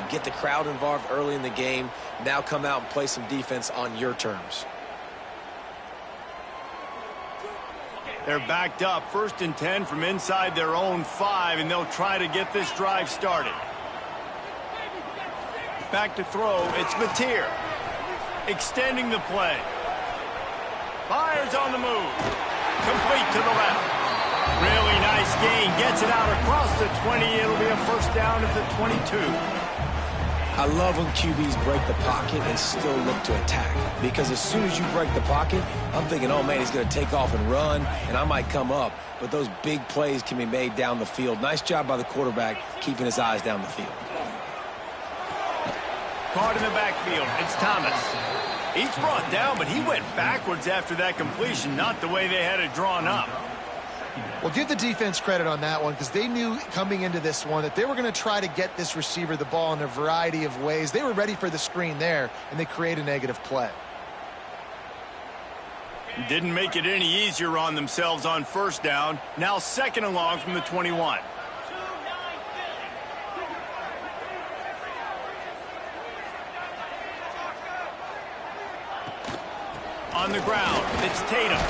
get the crowd involved early in the game. Now come out and play some defense on your terms. They're backed up, 1st and 10 from inside their own 5, and they'll try to get this drive started. Back to throw, it's Mateer. Extending the play. Fires on the move. Complete to the left. Really nice gain. Gets it out across the 20. It'll be a first down at the 22. I love when QBs break the pocket and still look to attack. Because as soon as you break the pocket, I'm thinking, oh, man, he's going to take off and run, and I might come up. But those big plays can be made down the field. Nice job by the quarterback keeping his eyes down the field. Caught in the backfield. It's Thomas. He's brought down, but he went backwards after that completion, not the way they had it drawn up. Well, give the defense credit on that one because they knew coming into this one that they were going to try to get this receiver the ball in a variety of ways. They were ready for the screen there, and they create a negative play. Didn't make it any easier on themselves on first down. Now 2nd and long from the 21. On the ground, it's Tatum.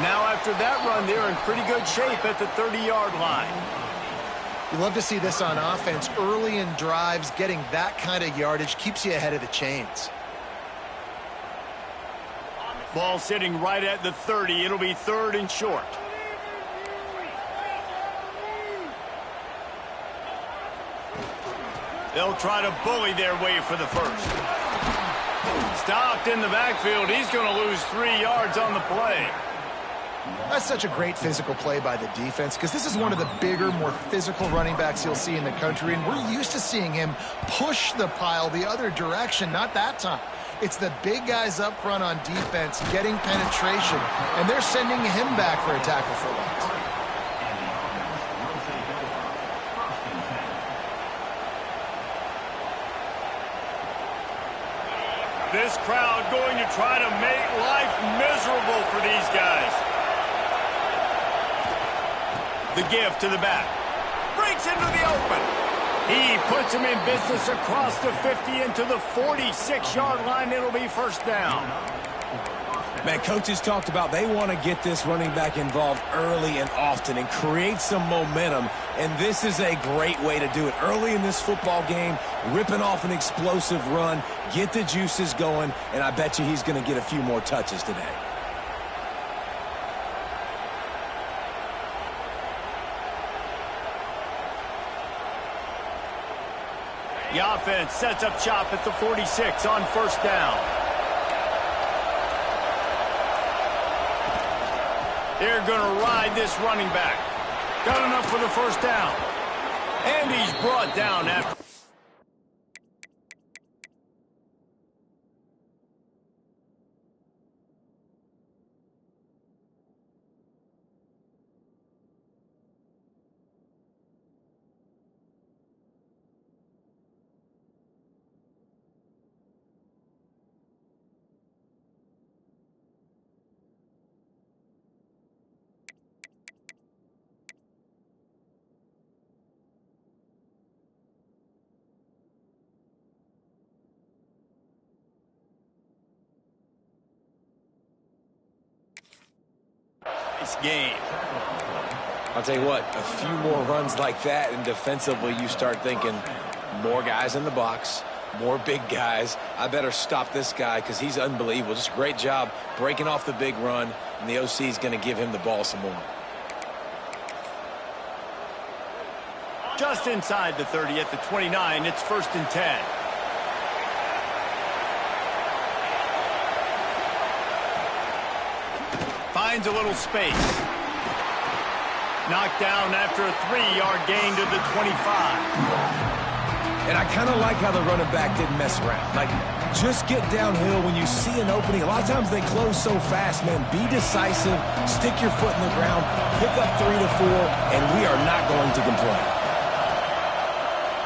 Now after that run, they're in pretty good shape at the 30-yard line. You love to see this on offense. Early in drives, getting that kind of yardage keeps you ahead of the chains. Ball sitting right at the 30. It'll be 3rd and short. They'll try to bully their way for the first. Stopped in the backfield. He's going to lose 3 yards on the play. That's such a great physical play by the defense because this is one of the bigger, more physical running backs you'll see in the country, and we're used to seeing him push the pile the other direction. Not that time. It's the big guys up front on defense getting penetration, and they're sending him back for a tackle for loss. This crowd going to try to make life miserable for these guys. The give to the back. Breaks into the open. He puts him in business across the 50 into the 46-yard line. It'll be first down. Man, coaches talked about they want to get this running back involved early and often and create some momentum, and this is a great way to do it. Early in this football game, ripping off an explosive run, get the juices going, and I bet you he's going to get a few more touches today. The offense sets up shop at the 46 on first down. They're going to ride this running back. Got enough for the first down. And he's brought down after. Game. I'll tell you what, a few more runs like that, and defensively you start thinking more guys in the box, more big guys. I better stop this guy because he's unbelievable. Just a great job breaking off the big run, and the OC is going to give him the ball some more. Just inside the 30 at the 29, it's 1st and 10. Finds a little space. Knocked down after a 3-yard gain to the 25. And I kind of like how the running back didn't mess around. Like, just get downhill when you see an opening. A lot of times they close so fast, man. Be decisive, stick your foot in the ground, pick up 3 to 4, and we are not going to complain.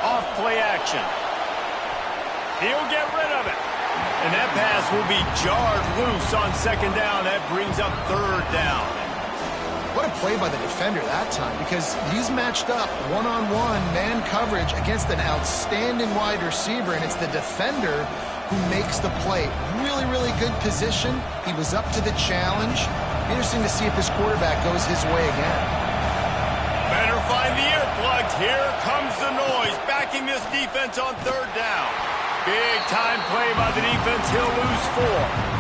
Off play action. He'll get rid of it. And that pass will be jarred loose on 2nd down. That brings up 3rd down. What a play by the defender that time, because he's matched up one-on-one man coverage against an outstanding wide receiver, and it's the defender who makes the play. Really, really good position. He was up to the challenge. Interesting to see if his quarterback goes his way again. Better find the earplugs. Here comes the noise, backing this defense on third down. Big time play by the defense. He'll lose 4.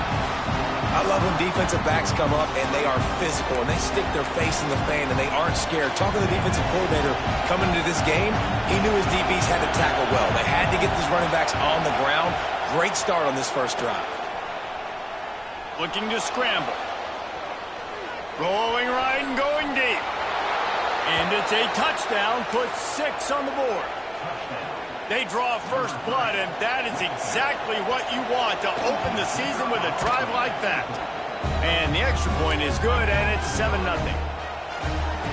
I love when defensive backs come up and they are physical and they stick their face in the fan and they aren't scared. Talking to the defensive coordinator coming into this game, he knew his DBs had to tackle well. They had to get these running backs on the ground. Great start on this first drive. Looking to scramble. Rolling right and going deep. And it's a touchdown. Puts 6 on the board. They draw first blood, and that is exactly what you want to open the season with a drive like that. And the extra point is good, and it's 7-0.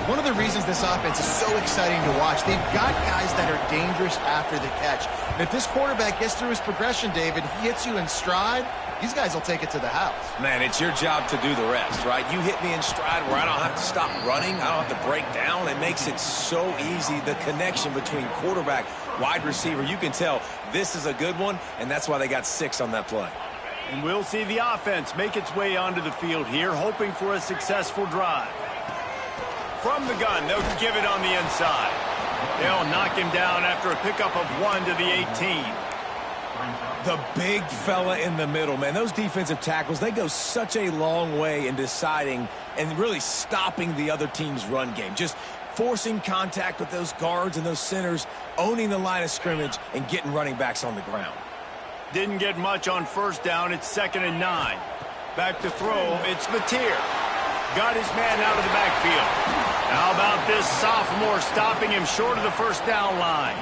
One of the reasons this offense is so exciting to watch, they've got guys that are dangerous after the catch. And if this quarterback gets through his progression, David, he hits you in stride, these guys will take it to the house. Man, it's your job to do the rest, right? You hit me in stride where I don't have to stop running. I don't have to break down. It makes it so easy. The connection between quarterback, wide receiver, you can tell this is a good one, and that's why they got 6 on that play. And we'll see the offense make its way onto the field here, hoping for a successful drive. From the gun, they'll give it on the inside. They'll knock him down after a pickup of 1 to the 18. The big fella in the middle, man. Those defensive tackles, they go such a long way in deciding and really stopping the other team's run game. Just forcing contact with those guards and those centers, owning the line of scrimmage, and getting running backs on the ground. Didn't get much on first down. It's 2nd and 9. Back to throw. It's Mateer. Got his man out of the backfield. How about this sophomore stopping him short of the first down line?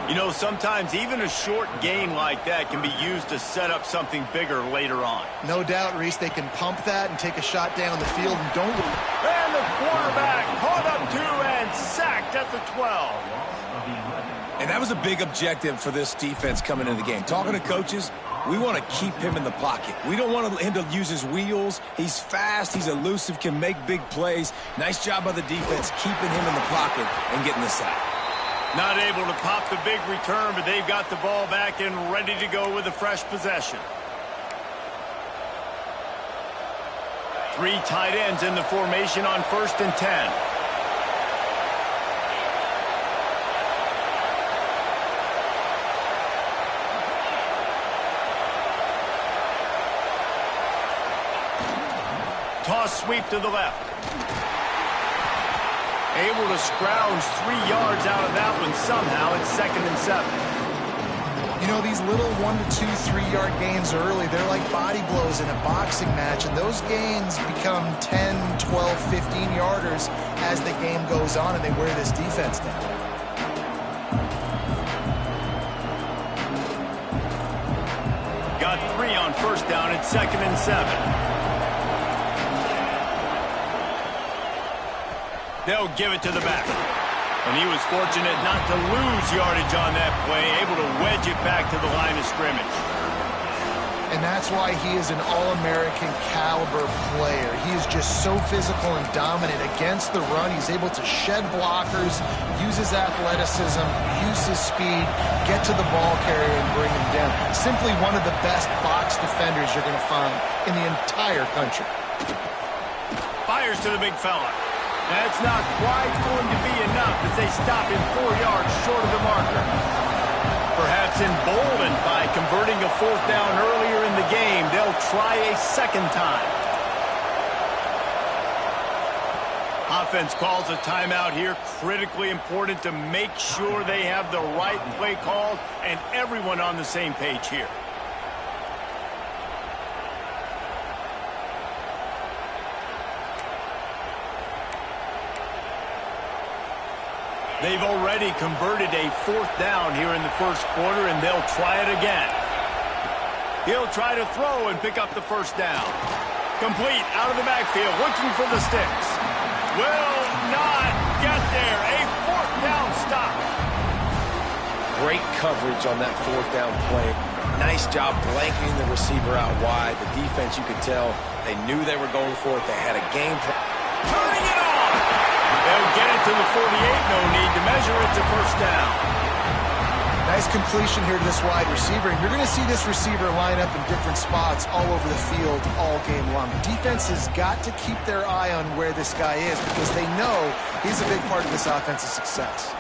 You know, sometimes even a short gain like that can be used to set up something bigger later on. No doubt, Reese, they can pump that and take a shot down the field and don't. And the quarterback caught up to and sacked at the 12. And that was a big objective for this defense coming into the game. Talking to coaches, we want to keep him in the pocket. We don't want him to use his wheels. He's fast, he's elusive, can make big plays. Nice job by the defense keeping him in the pocket and getting the sack. Not able to pop the big return, but they've got the ball back and ready to go with a fresh possession. 3 tight ends in the formation on 1st and 10. Toss sweep to the left. Able to scrounge 3 yards out of that one somehow. It's 2nd and 7. You know, these little 1 to 2, 3-yard gains early, they're like body blows in a boxing match, and those gains become 10, 12, 15-yarders as the game goes on, and they wear this defense down. Got 3 on first down. It's 2nd and 7. They'll give it to the back. And he was fortunate not to lose yardage on that play, able to wedge it back to the line of scrimmage. And that's why he is an All-American caliber player. He is just so physical and dominant against the run. He's able to shed blockers, use his athleticism, use his speed, get to the ball carrier and bring him down. Simply one of the best box defenders you're going to find in the entire country. Fires to the big fella. That's not quite going to be enough as they stop him 4 yards short of the marker. Perhaps emboldened by converting a 4th down earlier in the game, they'll try a 2nd time. Offense calls a timeout here. Critically important to make sure they have the right play called and everyone on the same page here. They've already converted a 4th down here in the first quarter, and they'll try it again. He'll try to throw and pick up the first down. Complete out of the backfield, looking for the sticks. Will not get there. A 4th down stop. Great coverage on that 4th down play. Nice job blanketing the receiver out wide. The defense, you could tell, they knew they were going for it. They had a game plan. Turning it on. to the 48, no need to measure. It's a first down. Nice completion here to this wide receiver, and you're going to see this receiver line up in different spots all over the field all game long. Defense has got to keep their eye on where this guy is because they know he's a big part of this offense's success.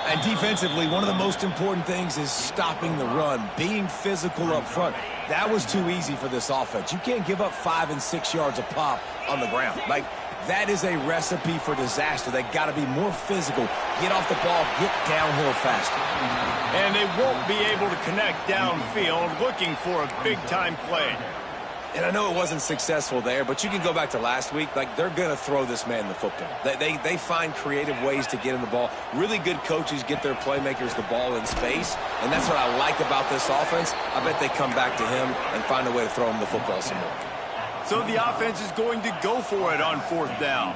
And defensively, one of the most important things is stopping the run, being physical up front. That was too easy for this offense. You can't give up 5 and 6 yards a pop on the ground. Like, that is a recipe for disaster. They got to be more physical, get off the ball, get downhill faster. And they won't be able to connect downfield, looking for a big-time play. And I know it wasn't successful there, but you can go back to last week. Like, they're going to throw this man the football. They find creative ways to get him the ball. Really good coaches get their playmakers the ball in space, and that's what I like about this offense. I bet they come back to him and find a way to throw him the football some more. So the offense is going to go for it on 4th down.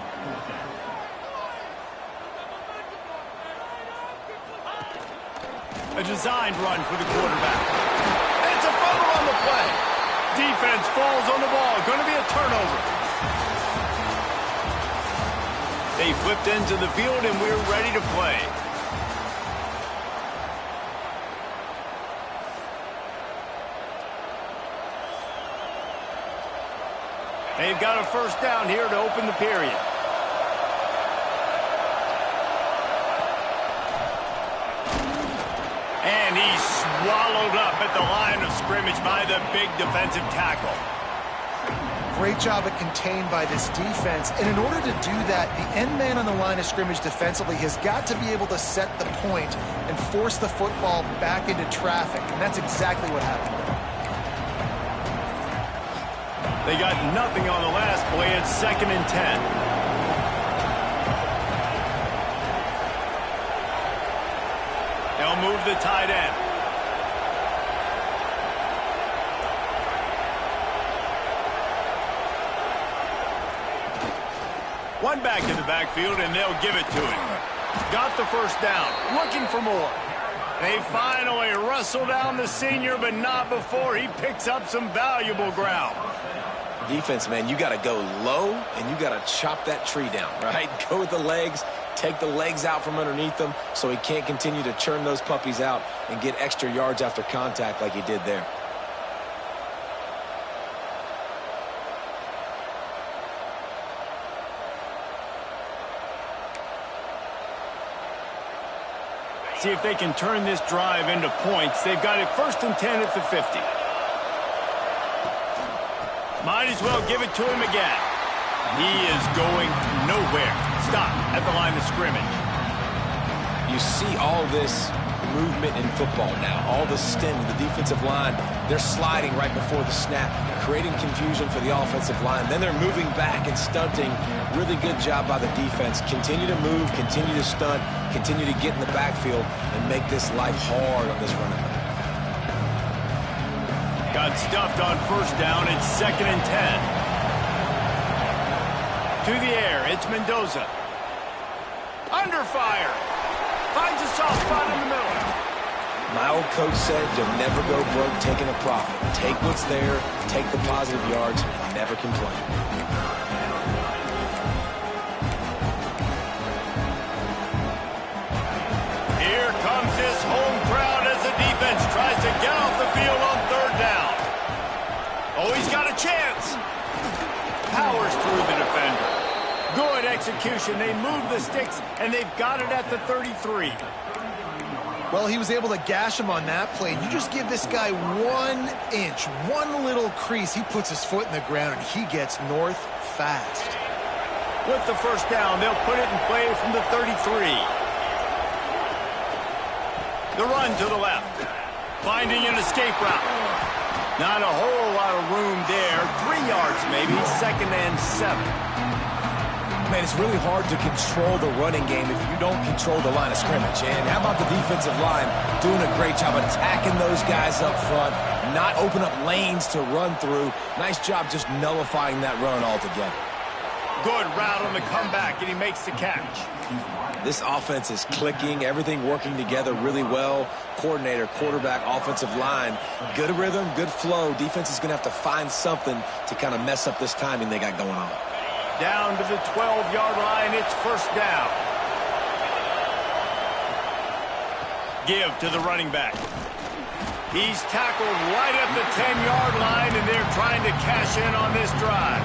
A designed run for the quarterback. It's a fumble on the play. Defense falls on the ball. Going to be a turnover. They flipped into the field, and we're ready to play. They've got a first down here to open the period. And he's swallowed up at the line of scrimmage by the big defensive tackle. Great job at contained by this defense. And in order to do that, the end man on the line of scrimmage defensively has got to be able to set the point and force the football back into traffic. And that's exactly what happened. They got nothing on the last play. It's 2nd and 10. They'll move the tight end. One back to the backfield, and they'll give it to him. Got the first down. Looking for more. They finally wrestle down the senior, but not before he picks up some valuable ground. Defense, man, you got to go low, and you got to chop that tree down, right? Go with the legs, take the legs out from underneath them so he can't continue to churn those puppies out and get extra yards after contact like he did there. See if they can turn this drive into points. They've got it 1st and 10 at the 50. Might as well give it to him again. He is going nowhere. Stop at the line of scrimmage. You see all this movement in football now. All the stem, the defensive line, they're sliding right before the snap, creating confusion for the offensive line. Then they're moving back and stunting. Really good job by the defense. Continue to move, continue to stunt, continue to get in the backfield and make this life hard on this running back. Got stuffed on first down. It's 2nd and 10. To the air, it's Mendoza. Under fire. Finds a soft spot in the middle. My old coach said you'll never go broke taking a profit. Take what's there, take the positive yards, and never complain. Here comes this home crowd as the defense tries to get off the field on 3rd down. Oh, he's got a chance. Powers through the defender. Good execution. They move the sticks, and they've got it at the 33. Well, he was able to gash him on that play. You just give this guy 1 inch, one little crease. He puts his foot in the ground, and he gets north fast. With the first down, they'll put it in play from the 33. The run to the left. Finding an escape route. Not a whole lot of room there. 3 yards maybe. 2nd and 7. Man, it's really hard to control the running game if you don't control the line of scrimmage. And how about the defensive line doing a great job attacking those guys up front, not open up lanes to run through. Nice job just nullifying that run altogether. Good route on the comeback, and he makes the catch. This offense is clicking, everything working together really well. Coordinator, quarterback, offensive line, good rhythm, good flow. Defense is going to have to find something to kind of mess up this timing they got going on. Down to the 12-yard line, it's first down. Give to the running back. He's tackled right at the 10-yard line, and they're trying to cash in on this drive.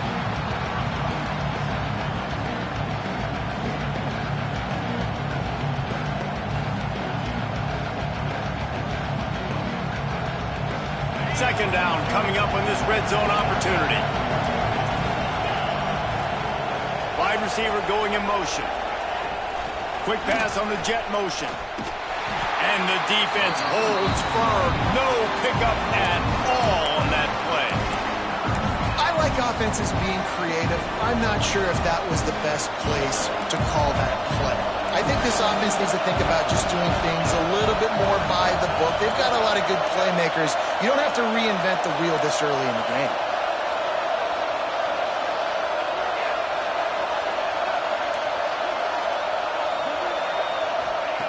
Second down coming up on this red zone opportunity. Wide receiver going in motion. Quick pass on the jet motion. And the defense holds firm. No pickup at all on that play. I like offenses being creative. I'm not sure if that was the best place to call that play. I think this offense needs to think about just doing things a little bit more by the book. They've got a lot of good playmakers. You don't have to reinvent the wheel this early in the game.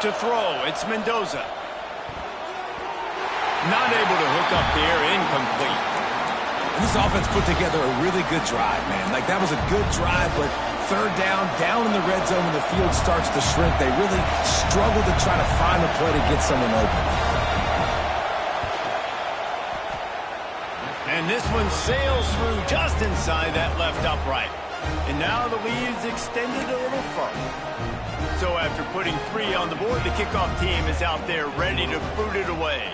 To throw, it's Mendoza. Not able to hook up there, incomplete. This offense put together a really good drive, man. Like, that was a good drive, but third down in the red zone when the field starts to shrink, they really struggle to try to find a play to get someone open. And this one sails through just inside that left upright. And now the lead is extended a little further. So after putting 3 on the board, the kickoff team is out there ready to boot it away.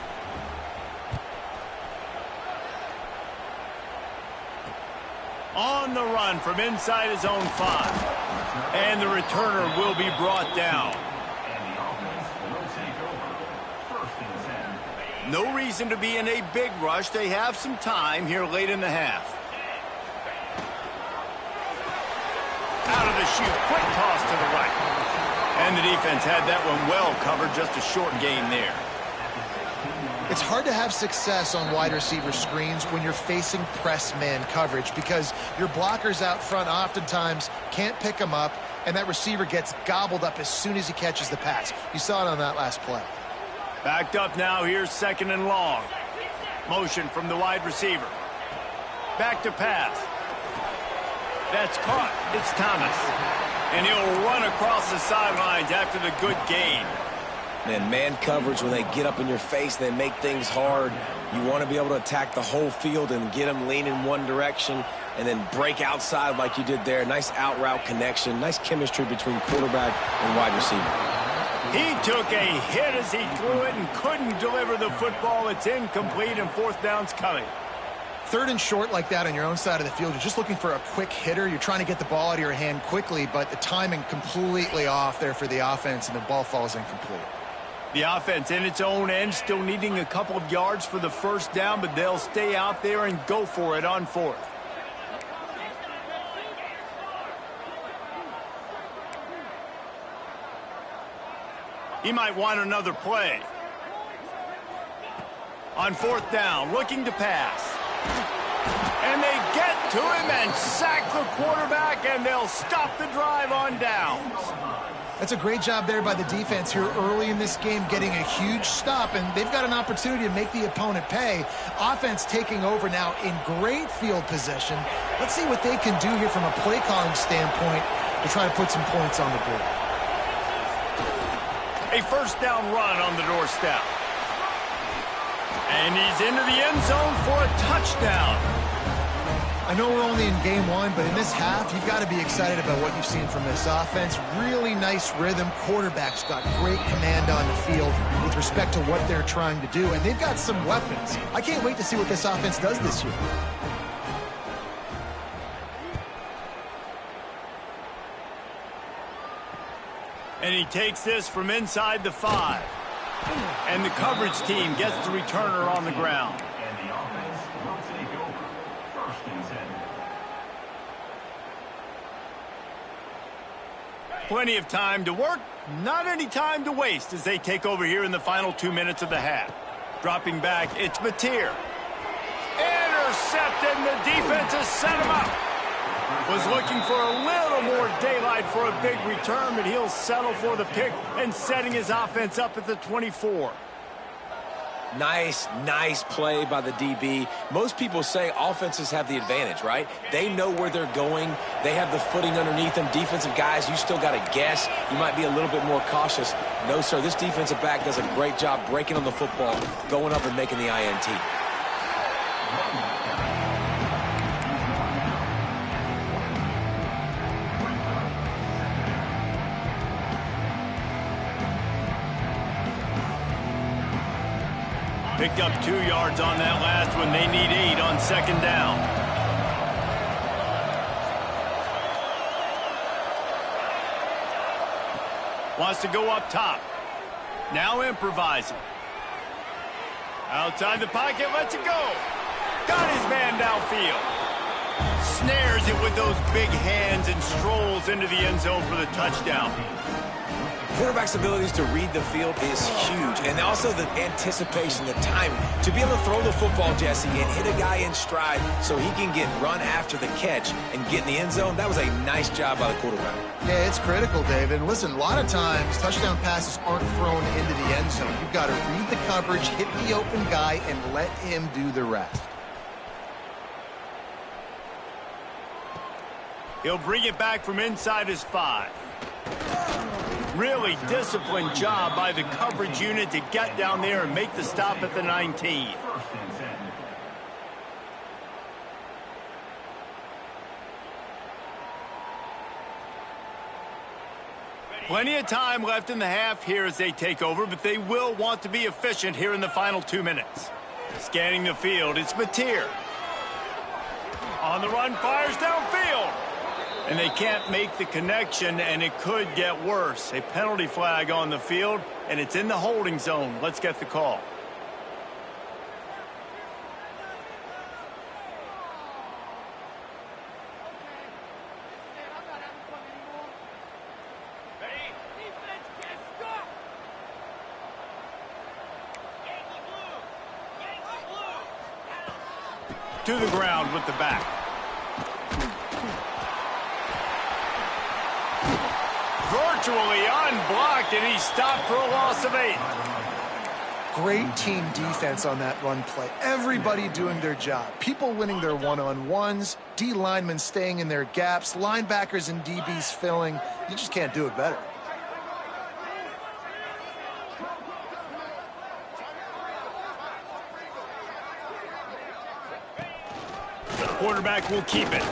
On the run from inside his own 5. And the returner will be brought down. No reason to be in a big rush. They have some time here late in the half. Out of the chute, quick toss to the right. And the defense had that one well covered, just a short gain there. It's hard to have success on wide receiver screens when you're facing press man coverage because your blockers out front oftentimes can't pick them up, and that receiver gets gobbled up as soon as he catches the pass. You saw it on that last play. Backed up now, here's second and long. Motion from the wide receiver. Back to pass. That's caught. It's Thomas. And he'll run across the sidelines after the good gain. Man coverage, when they get up in your face, they make things hard. You want to be able to attack the whole field and get them lean in one direction and then break outside like you did there. Nice out route connection, nice chemistry between quarterback and wide receiver. He took a hit as he threw it and couldn't deliver the football. It's incomplete, and fourth down's coming. Third and short like that on your own side of the field, you're just looking for a quick hitter. You're trying to get the ball out of your hand quickly, but the timing completely off there for the offense, and the ball falls incomplete. The offense in its own end, still needing a couple of yards for the first down, but they'll stay out there and go for it on fourth. He might want another play. On fourth down, looking to pass. And they get to him and sack the quarterback, and they'll stop the drive on downs. That's a great job there by the defense here early in this game, getting a huge stop, and they've got an opportunity to make the opponent pay. Offense taking over now in great field position. Let's see what they can do here from a play calling standpoint to try to put some points on the board. A first down run on the doorstep. And he's into the end zone for a touchdown. I know we're only in game one, but in this half, you've got to be excited about what you've seen from this offense. Really nice rhythm. Quarterback's got great command on the field with respect to what they're trying to do, and they've got some weapons. I can't wait to see what this offense does this year. And he takes this from inside the 5. And the coverage team gets the returner on the ground. Plenty of time to work, not any time to waste as they take over here in the final 2 minutes of the half. Dropping back, it's Mateer. Intercepted, and the defense has set him up. Was looking for a little more daylight for a big return, but he'll settle for the pick and setting his offense up at the 24. Nice play by the DB. Most people say offenses have the advantage, right? They know where they're going. They have the footing underneath them. Defensive guys, you still got to guess. You might be a little bit more cautious. No, sir, this defensive back does a great job breaking on the football, going up and making the INT. Picked up 2 yards on that last one. They need 8 on 2nd down. Wants to go up top. Now improvising. Outside the pocket, lets it go. Got his man downfield. Snares it with those big hands and strolls into the end zone for the touchdown. Quarterback's abilities to read the field is huge, and also the anticipation, the time to be able to throw the football, Jesse, and hit a guy in stride so he can get run after the catch and get in the end zone. That was a nice job by the quarterback. Yeah, it's critical, David. Listen, a lot of times touchdown passes aren't thrown into the end zone. You've got to read the coverage, hit the open guy, and let him do the rest. He'll bring it back from inside his 5. Really disciplined job by the coverage unit to get down there and make the stop at the 19. Plenty of time left in the half here as they take over, but they will want to be efficient here in the final 2 minutes. Scanning the field, it's Mateer. On the run, fires downfield. And they can't make the connection, and it could get worse. A penalty flag on the field, and it's in the holding zone. Let's get the call. To the ground with the back. Virtually unblocked, and he's stopped for a loss of 8. Great team defense on that run play. Everybody doing their job. People winning their one-on-ones, D linemen staying in their gaps, linebackers and DBs filling. You just can't do it better. Quarterback will keep it.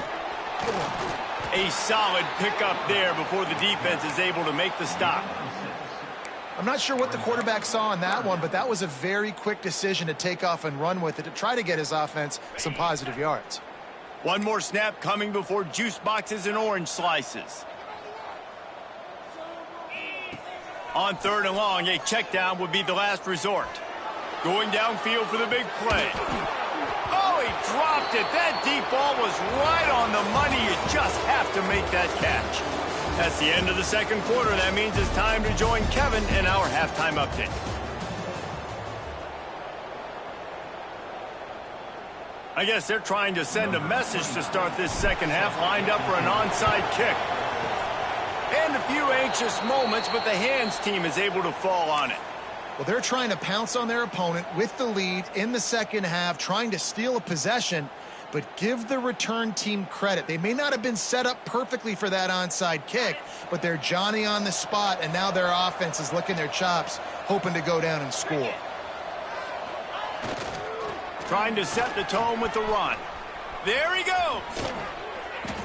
A solid pickup there before the defense is able to make the stop. I'm not sure what the quarterback saw on that one, but that was a very quick decision to take off and run with it to try to get his offense some positive yards. One more snap coming before juice boxes and orange slices. On 3rd and long, a check down would be the last resort. Going downfield for the big play. Oh, he dropped it. That deep ball was right on the money. You just have to make that catch. That's the end of the 2nd quarter. That means it's time to join Kevin in our halftime update. I guess they're trying to send a message to start this 2nd half, lined up for an onside kick. And a few anxious moments, but the hands team is able to fall on it. Well, they're trying to pounce on their opponent with the lead in the 2nd half, trying to steal a possession, but give the return team credit. They may not have been set up perfectly for that onside kick, but they're Johnny on the spot, and now their offense is licking their chops, hoping to go down and score. Trying to set the tone with the run. There he goes.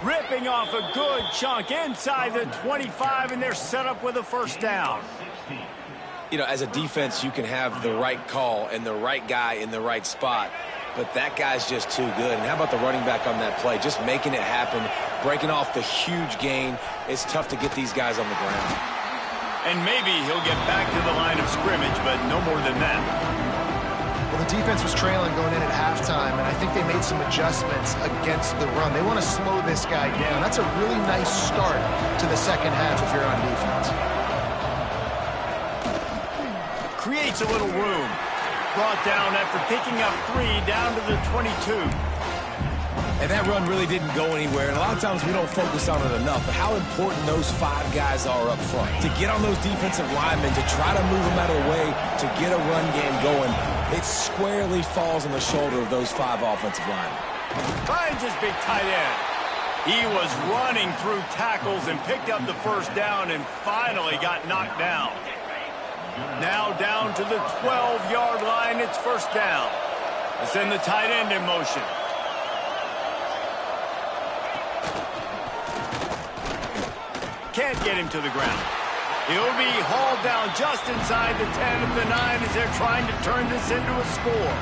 Ripping off a good chunk inside the 25, and they're set up with a 1st down. You know, as a defense, you can have the right call and the right guy in the right spot, but that guy's just too good. And how about the running back on that play? Just making it happen, breaking off the huge gain. It's tough to get these guys on the ground. And maybe he'll get back to the line of scrimmage, but no more than that. Well, the defense was trailing going in at halftime, and I think they made some adjustments against the run. They want to slow this guy down. That's a really nice start to the 2nd half if you're on defense. Creates a little room. Brought down after picking up 3 down to the 22. And that run really didn't go anywhere. And a lot of times we don't focus on it enough. But how important those 5 guys are up front. To get on those defensive linemen, to try to move them out of the way, to get a run game going, it squarely falls on the shoulder of those 5 offensive linemen. Finds his big tight end. He was running through tackles and picked up the first down and finally got knocked down. Now down to the 12-yard line. It's first down. They send the tight end in motion. Can't get him to the ground. He'll be hauled down just inside the 10 at the 9 as they're trying to turn this into a score.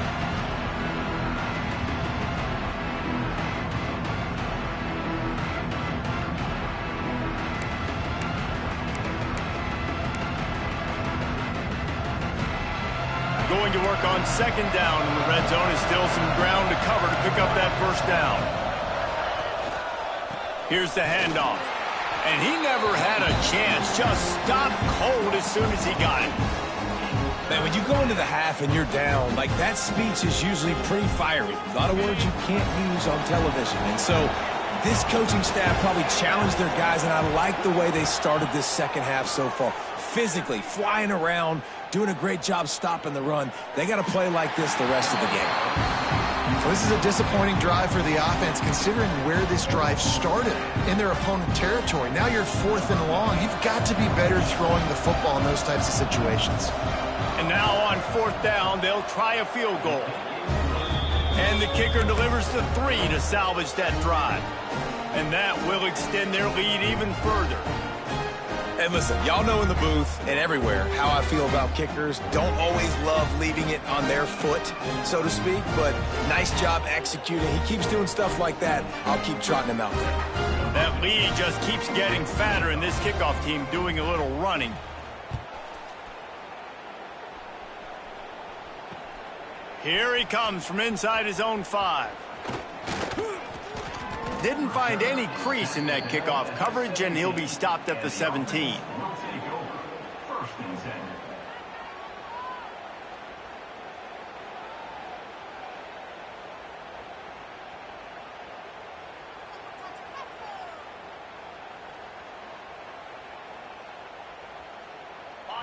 Going to work on second down in the red zone. Is still some ground to cover to pick up that first down. Here's the handoff. And he never had a chance. Just stopped cold as soon as he got it. Man, when you go into the half and you're down, like that speech is usually pretty fiery. A lot of words you can't use on television. And so this coaching staff probably challenged their guys, and I like the way they started this second half so far. Physically, flying around, doing a great job stopping the run. They got to play like this the rest of the game. So this is a disappointing drive for the offense, considering where this drive started in their opponent territory. Now you're 4th and long. You've got to be better throwing the football in those types of situations. And now on 4th down, they'll try a field goal. And the kicker delivers the 3 to salvage that drive. And that will extend their lead even further. And listen, y'all know in the booth and everywhere how I feel about kickers. Don't always love leaving it on their foot, so to speak, but nice job executing. He keeps doing stuff like that. I'll keep trotting him out there. That lead just keeps getting fatter, and this kickoff team doing a little running. Here he comes from inside his own 5. Didn't find any crease in that kickoff coverage, and he'll be stopped at the 17.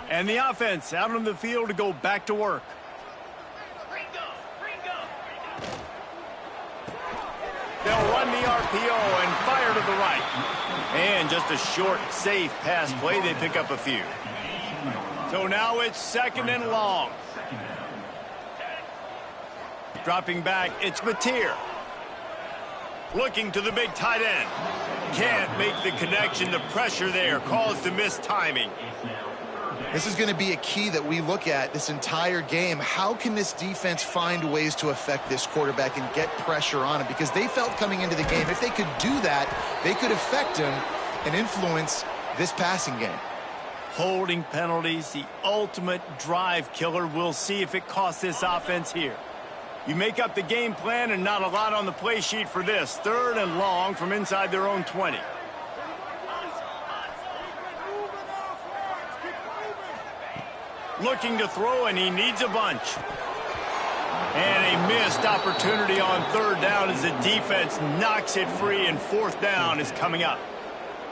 And the offense out on the field to go back to work. They'll run the RPO and fire to the right. And just a short, safe pass play. They pick up a few. So now it's 2nd and long. Dropping back, it's Mateer. Looking to the big tight end. Can't make the connection. The pressure there caused the missed timing. This is going to be a key that we look at this entire game. How can this defense find ways to affect this quarterback and get pressure on him? Because they felt coming into the game, if they could do that, they could affect him and influence this passing game. Holding penalties, the ultimate drive killer. We'll see if it costs this offense here. You make up the game plan and not a lot on the play sheet for this. 3rd and long from inside their own 20. Looking to throw, and he needs a bunch. And a missed opportunity on 3rd down as the defense knocks it free, and 4th down is coming up.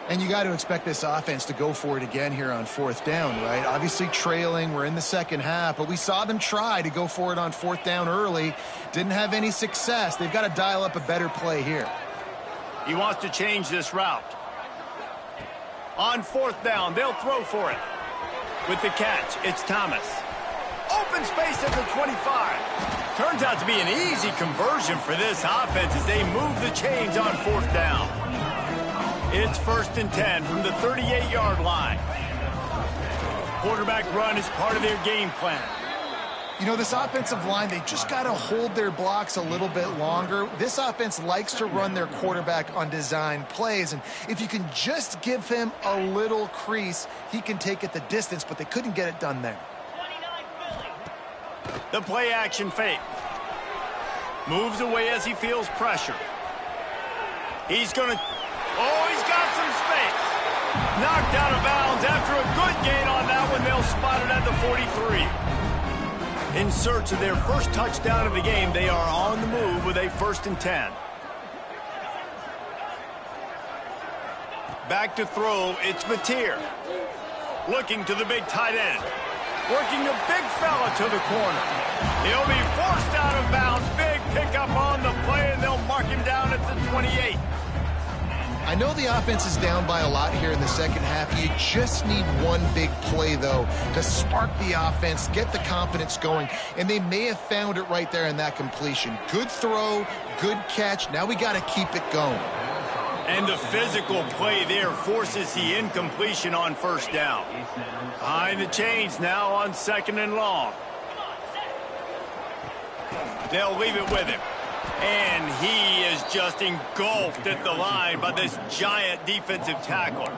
And you got to expect this offense to go for it again here on 4th down, right? Obviously trailing, we're in the second half, but we saw them try to go for it on 4th down early. Didn't have any success. They've got to dial up a better play here. He wants to change this route. On 4th down, they'll throw for it. With the catch, it's Thomas. Open space at the 25. Turns out to be an easy conversion for this offense as they move the chains on 4th down. It's 1st and 10 from the 38-yard line. Quarterback run is part of their game plan. You know, this offensive line, they just got to hold their blocks a little bit longer. This offense likes to run their quarterback on design plays, and if you can just give him a little crease, he can take it the distance, but they couldn't get it done there. The play action fake. Moves away as he feels pressure. He's going to... Oh, he's got some space. Knocked out of bounds after a good gain on that one. They'll spot it at the 43. In search of their first touchdown of the game, they are on the move with a 1st and 10. Back to throw, it's Mateer. Looking to the big tight end. Working the big fella to the corner. He'll be forced out of bounds. Big pickup on the play, and they'll mark him down at the 28. I know the offense is down by a lot here in the second half. You just need one big play, though, to spark the offense, get the confidence going, and they may have found it right there in that completion. Good throw, good catch. Now we got to keep it going. And the physical play there forces the incompletion on first down. Behind the chains now on 2nd and long. They'll leave it with him. And he is just engulfed at the line by this giant defensive tackler.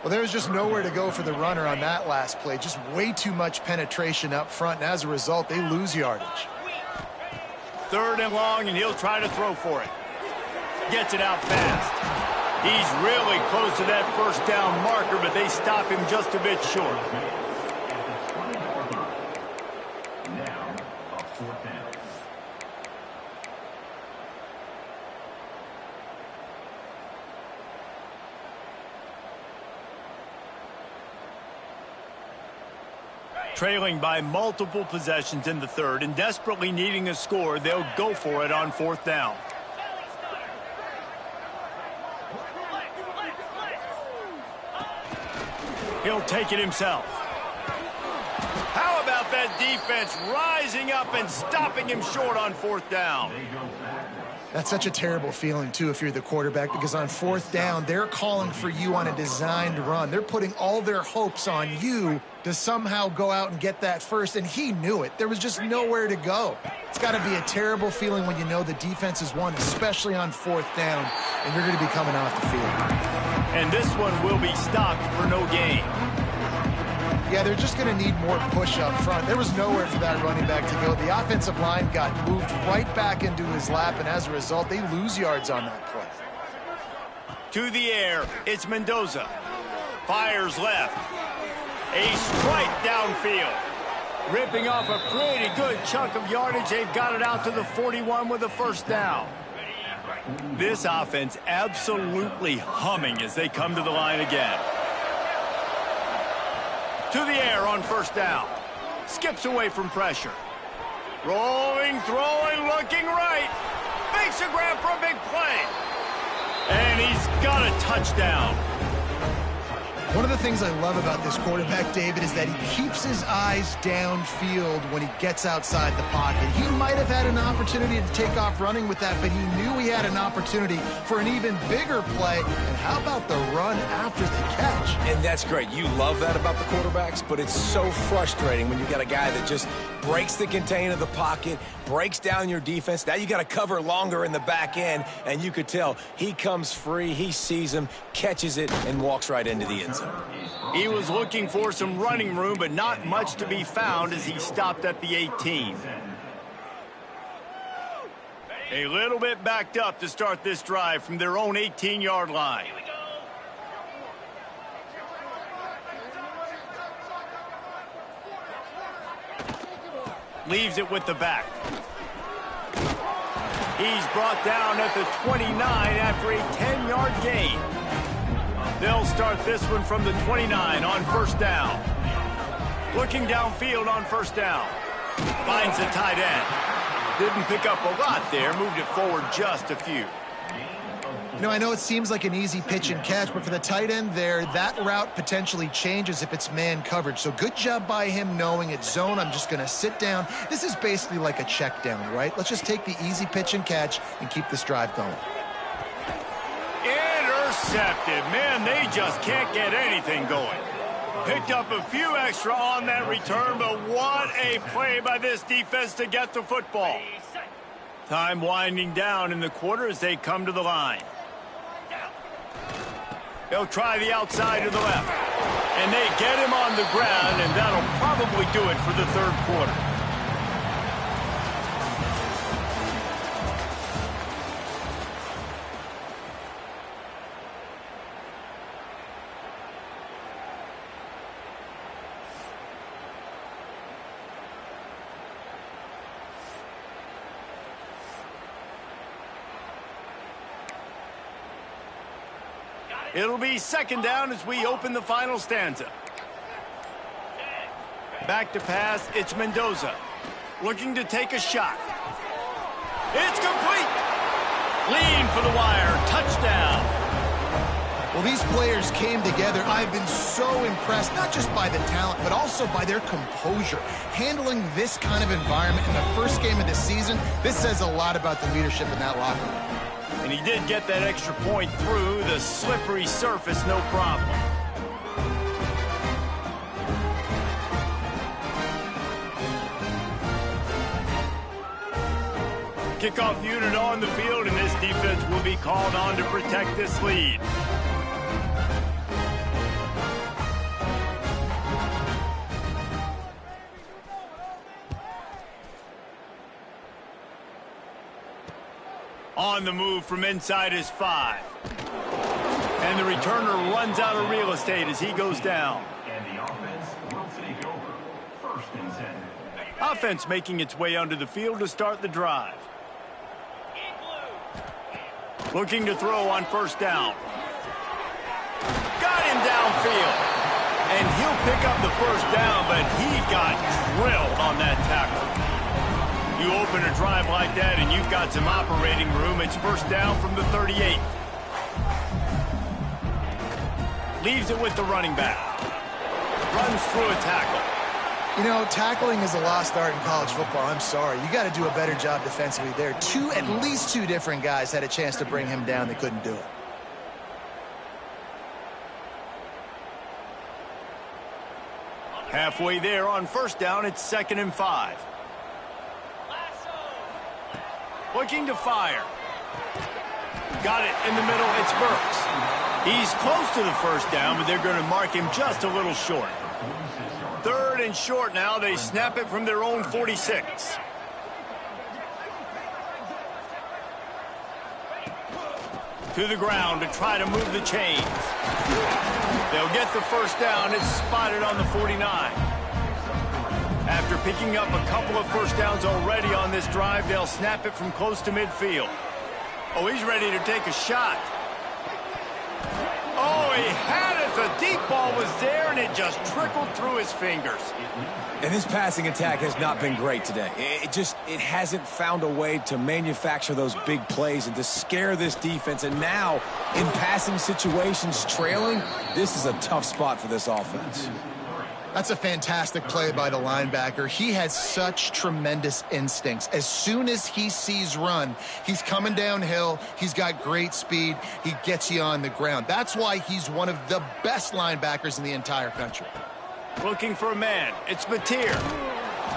Well, there was just nowhere to go for the runner on that last play. Just way too much penetration up front, and as a result, they lose yardage. 3rd and long, and he'll try to throw for it. Gets it out fast. He's really close to that first down marker, but they stop him just a bit short. Trailing by multiple possessions in the 3rd and desperately needing a score, they'll go for it on 4th down. He'll take it himself. How about that defense rising up and stopping him short on 4th down? That's such a terrible feeling, too, if you're the quarterback, because on 4th down, they're calling for you on a designed run. They're putting all their hopes on you to somehow go out and get that first, and he knew it. There was just nowhere to go. It's got to be a terrible feeling when you know the defense has won, especially on 4th down, and you're going to be coming off the field. And this one will be stopped for no gain. Yeah, they're just going to need more push up front. There was nowhere for that running back to go. The offensive line got moved right back into his lap, and as a result, they lose yards on that play. To the air, it's Mendoza. Fires left. A strike downfield. Ripping off a pretty good chunk of yardage. They've got it out to the 41 with a first down. This offense absolutely humming as they come to the line again. To the air on first down. Skips away from pressure. Rolling, throwing, looking right. Makes a grab for a big play. And he's got a touchdown. One of the things I love about this quarterback, David, is that he keeps his eyes downfield when he gets outside the pocket. He might have had an opportunity to take off running with that, but he knew he had an opportunity for an even bigger play. And how about the run after the catch? And that's great. You love that about the quarterbacks, but it's so frustrating when you got a guy that just breaks the contain of the pocket, breaks down your defense. Now you got to cover longer in the back end, and you could tell he comes free, he sees him, catches it, and walks right into the end zone. He was looking for some running room, but not much to be found as he stopped at the 18. A little bit backed up to start this drive from their own 18-yard line. Leaves it with the back. He's brought down at the 29 after a 10-yard gain. They'll start this one from the 29 on first down. Looking downfield on first down. Finds the tight end. Didn't pick up a lot there. Moved it forward just a few. You know, I know it seems like an easy pitch and catch, but for the tight end there, that route potentially changes if it's man coverage. So good job by him knowing it's zone. I'm just going to sit down. This is basically like a check down, right? Let's just take the easy pitch and catch and keep this drive going. Intercepted. Man, they just can't get anything going. Picked up a few extra on that return, but what a play by this defense to get the football. Time winding down in the quarter as they come to the line. They'll try the outside to the left. And they get him on the ground, and that'll probably do it for the third quarter. It'll be second down as we open the final stanza. Back to pass, it's Mendoza. Looking to take a shot. It's complete. Lean for the wire. Touchdown. Well, these players came together. I've been so impressed, not just by the talent, but also by their composure. Handling this kind of environment in the first game of the season, this says a lot about the leadership in that locker room. And he did get that extra point through the slippery surface, no problem. Kickoff unit on the field, and this defense will be called on to protect this lead. On the move from inside his 5. And the returner runs out of real estate as he goes down. And the offense will take over. First and 10. Offense making its way onto the field to start the drive. Looking to throw on first down. Got him downfield. And he'll pick up the first down, but he got drilled on that tackle. You open a drive like that and you've got some operating room. It's first down from the 38. Leaves it with the running back. Runs through a tackle. You know, tackling is a lost art in college football. I'm sorry. You got to do a better job defensively there. At least two different guys had a chance to bring him down. They couldn't do it. Halfway there on first down, it's 2nd and 5. Looking to fire. Got it in the middle, it's Burks. He's close to the first down, but they're going to mark him just a little short. 3rd and short now. They snap it from their own 46. To the ground to try to move the chains. They'll get the first down. It's spotted on the 49. After picking up a couple of first downs already on this drive, they'll snap it from close to midfield. Oh, he's ready to take a shot. Oh, he had it. The deep ball was there, and it just trickled through his fingers. And this passing attack has not been great today. It hasn't found a way to manufacture those big plays and to scare this defense. And now, in passing situations, trailing, this is a tough spot for this offense. That's a fantastic play by the linebacker. He has such tremendous instincts. As soon as he sees run, he's coming downhill. He's got great speed. He gets you on the ground. That's why he's one of the best linebackers in the entire country. Looking for a man. It's Mateer.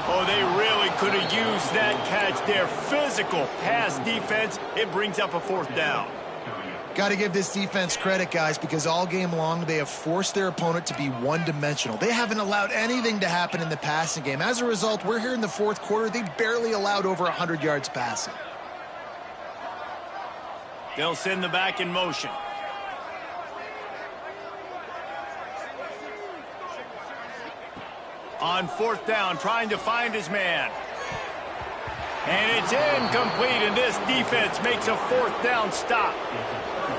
Oh, they really could have used that catch there. Physical pass defense. It brings up a 4th down. Got to give this defense credit, guys, because all game long they have forced their opponent to be one-dimensional. They haven't allowed anything to happen in the passing game. As a result, we're here in the 4th quarter. They barely allowed over 100 yards passing. They'll send the back in motion. On 4th down, trying to find his man. And it's incomplete, and this defense makes a 4th down stop.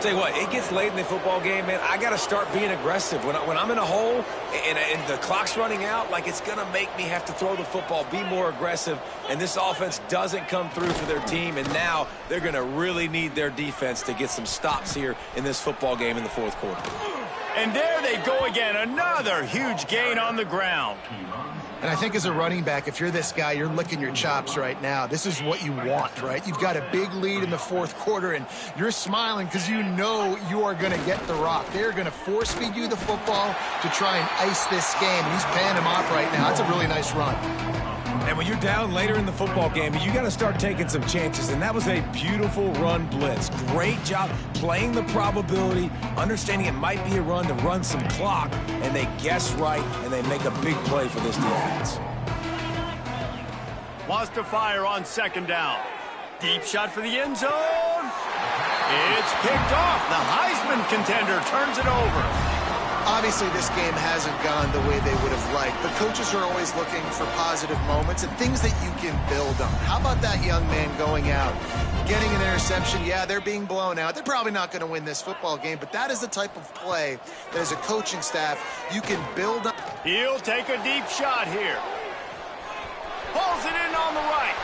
Tell you what, it gets late in the football game, man. I got to start being aggressive. When I'm in a hole and the clock's running out, like, it's going to make me have to throw the football, be more aggressive. And this offense doesn't come through for their team, and now they're going to really need their defense to get some stops here in this football game in the 4th quarter. And there they go again, another huge gain on the ground. And I think as a running back, if you're this guy, you're licking your chops right now. This is what you want, right? You've got a big lead in the 4th quarter, and you're smiling because you know you are going to get the rock. They're going to force-feed you the football to try and ice this game. He's paying him off right now. That's a really nice run. And when you're down later in the football game, you got to start taking some chances. And that was a beautiful run blitz. Great job playing the probability, understanding it might be a run to run some clock. And they guess right, and they make a big play for this defense. Wants to fire on 2nd down. Deep shot for the end zone. It's picked off. The Heisman contender turns it over. Obviously, this game hasn't gone the way they would have liked, but coaches are always looking for positive moments and things that you can build on. How about that young man going out, getting an interception? Yeah, they're being blown out. They're probably not going to win this football game, but that is the type of play that as a coaching staff you can build up. He'll take a deep shot here. Pulls it in on the right.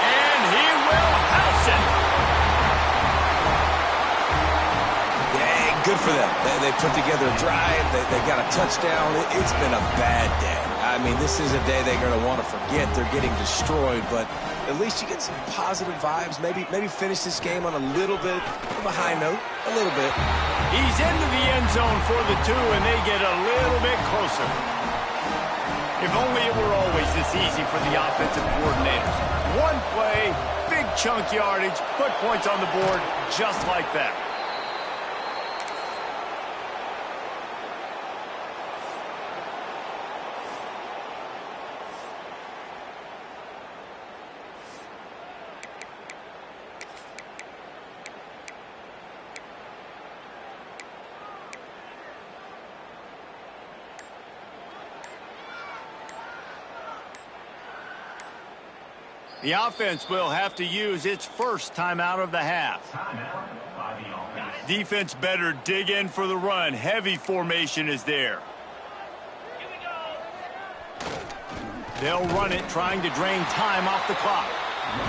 And he will house it. Good for them. They put together a drive. They got a touchdown. It's been a bad day. I mean, this is a day they're going to want to forget. They're getting destroyed, but at least you get some positive vibes. Maybe finish this game on a little bit of a high note. A little bit. He's into the end zone for the 2, and they get a little bit closer. If only it were always this easy for the offensive coordinators. One play, big chunk yardage, put points on the board just like that. The offense will have to use its first timeout of the half. Defense better dig in for the run. Heavy formation is there. They'll run it, trying to drain time off the clock.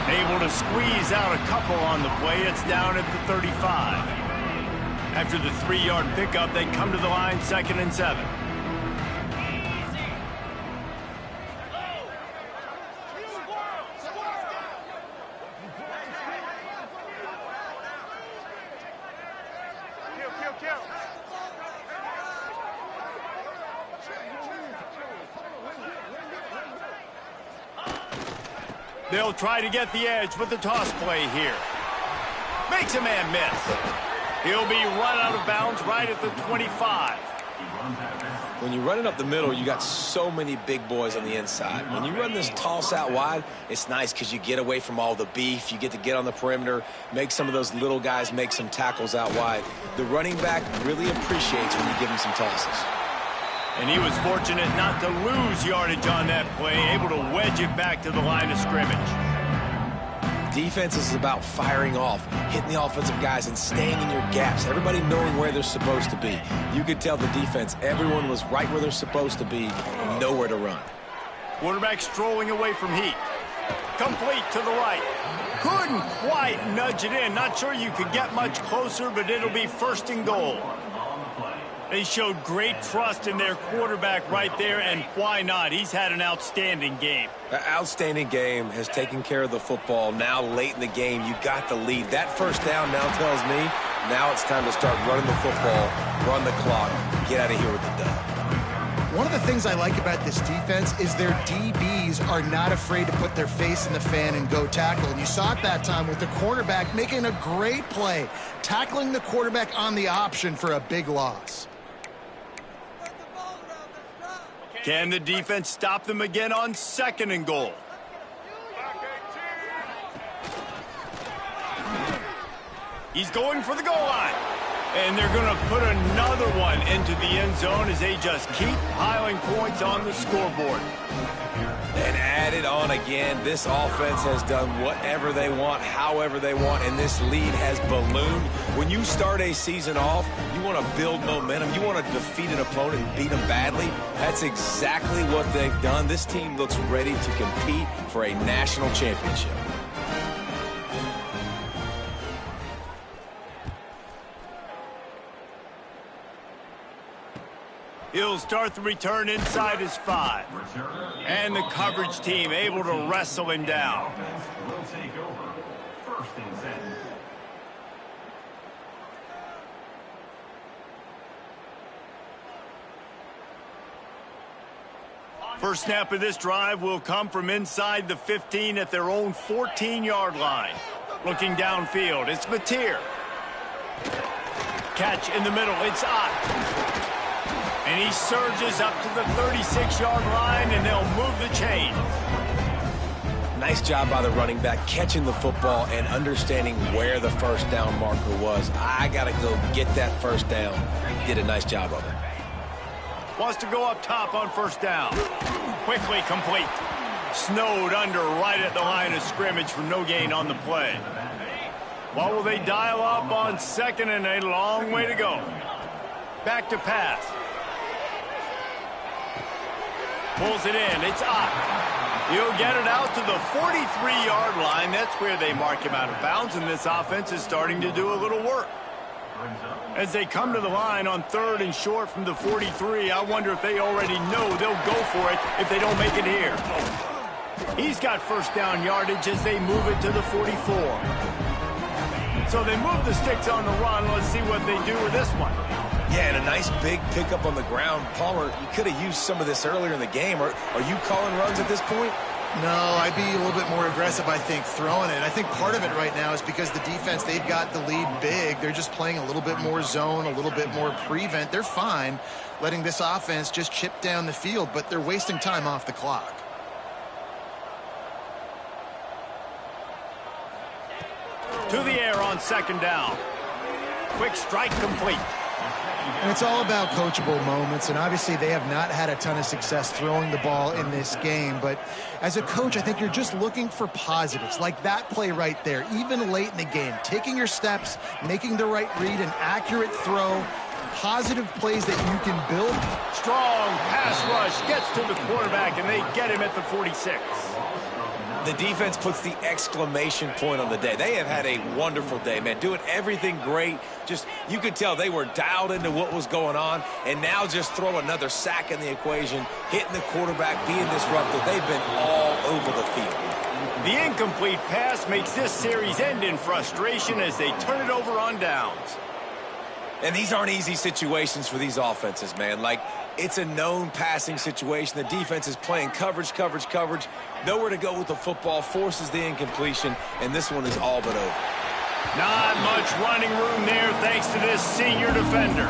Able to squeeze out a couple on the play. It's down at the 35. After the 3-yard pickup, they come to the line 2nd and 7. They'll try to get the edge with the toss play here. Makes a man miss. He'll be run out of bounds right at the 25. When you run it up the middle, you got so many big boys on the inside. When you run this toss out wide, it's nice because you get away from all the beef. You get to get on the perimeter, make some of those little guys make some tackles out wide. The running back really appreciates when you give him some tosses. And he was fortunate not to lose yardage on that play, able to wedge it back to the line of scrimmage. Defense is about firing off, hitting the offensive guys, and staying in your gaps. Everybody knowing where they're supposed to be. You could tell the defense, everyone was right where they're supposed to be, nowhere to run. Quarterback strolling away from heat. Complete to the right. Couldn't quite nudge it in. Not sure you could get much closer, but it'll be 1st and goal. They showed great trust in their quarterback right there, and why not? He's had an outstanding game. An outstanding game, has taken care of the football. Now late in the game, you got the lead. That first down now tells me now it's time to start running the football, run the clock, get out of here with the dub. One of the things I like about this defense is their DBs are not afraid to put their face in the fan and go tackle. And you saw it that time with the quarterback making a great play, tackling the quarterback on the option for a big loss. Can the defense stop them again on 2nd and goal? He's going for the goal line. And they're going to put another one into the end zone as they just keep piling points on the scoreboard. And add it on again. This offense has done whatever they want, however they want, and this lead has ballooned. When you start a season off, you want to build momentum. You want to defeat an opponent and beat them badly. That's exactly what they've done. This team looks ready to compete for a national championship. He'll start the return inside his 5. And the coverage team able to wrestle him down. Will take over 1st and 10. First snap of this drive will come from inside the 15 at their own 14-yard line. Looking downfield, it's Mateer. Catch in the middle, it's Ott. And he surges up to the 36-yard line, and they'll move the chain. Nice job by the running back, catching the football and understanding where the first down marker was. I got to go get that first down. He did a nice job of it. Wants to go up top on first down. Quickly complete. Snowed under right at the line of scrimmage for no gain on the play. What will they dial up on second and a long way to go? Back to pass. Pulls it in. It's up. He'll get it out to the 43-yard line. That's where they mark him out of bounds, and this offense is starting to do a little work. As they come to the line on third and short from the 43, I wonder if they already know they'll go for it if they don't make it here. He's got first down yardage as they move it to the 44. So they move the sticks on the run. Let's see what they do with this one. Yeah, and a nice big pickup on the ground. Palmer, you could have used some of this earlier in the game. Are you calling runs at this point? No, I'd be a little bit more aggressive, I think, throwing it. I think part of it right now is because the defense, they've got the lead big. They're just playing a little bit more zone, a little bit more prevent. They're fine letting this offense just chip down the field, but they're wasting time off the clock. To the air on second down. Quick strike complete. And it's all about coachable moments, and obviously they have not had a ton of success throwing the ball in this game. But as a coach, I think you're just looking for positives, like that play right there, even late in the game. Taking your steps, making the right read, an accurate throw, positive plays that you can build. Strong pass rush gets to the quarterback, and they get him at the 46. The defense puts the exclamation point on the day. They have had a wonderful day, man. Doing everything great. Just, you could tell they were dialed into what was going on. And now just throw another sack in the equation, hitting the quarterback, being disruptive. They've been all over the field. The incomplete pass makes this series end in frustration as they turn it over on downs. And these aren't easy situations for these offenses, man. Like, it's a known passing situation. The defense is playing coverage. Nowhere to go with the football, forces the incompletion, and this one is all but over. Not much running room there thanks to this senior defender.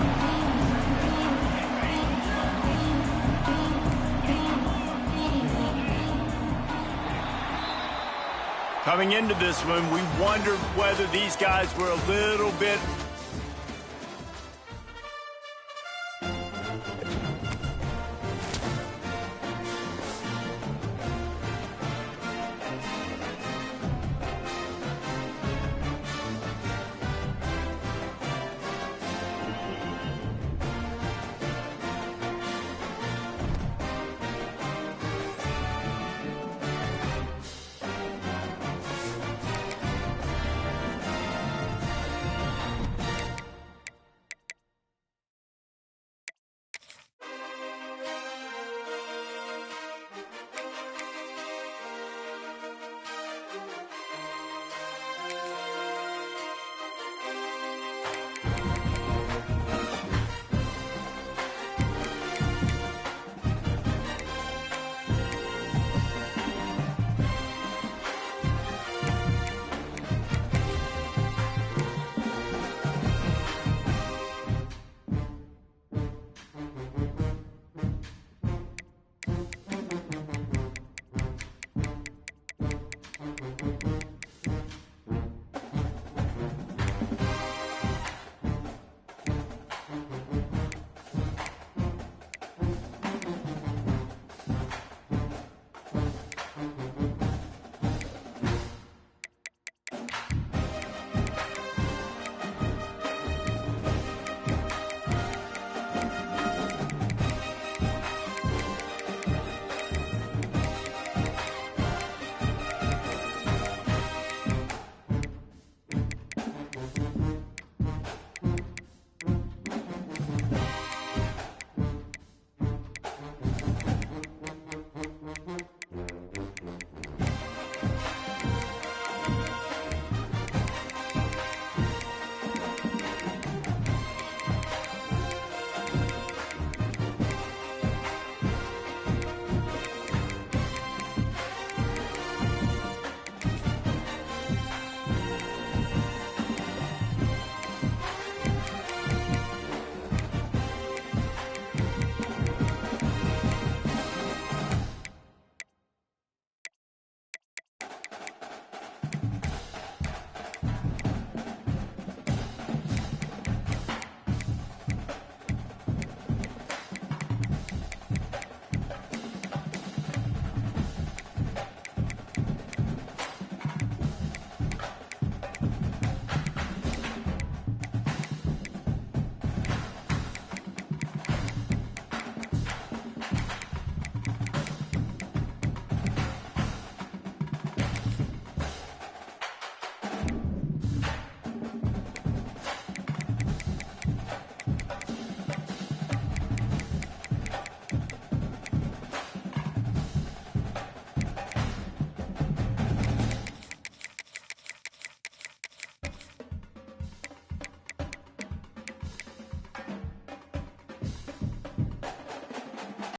Coming into this one, we wondered whether these guys were a little bit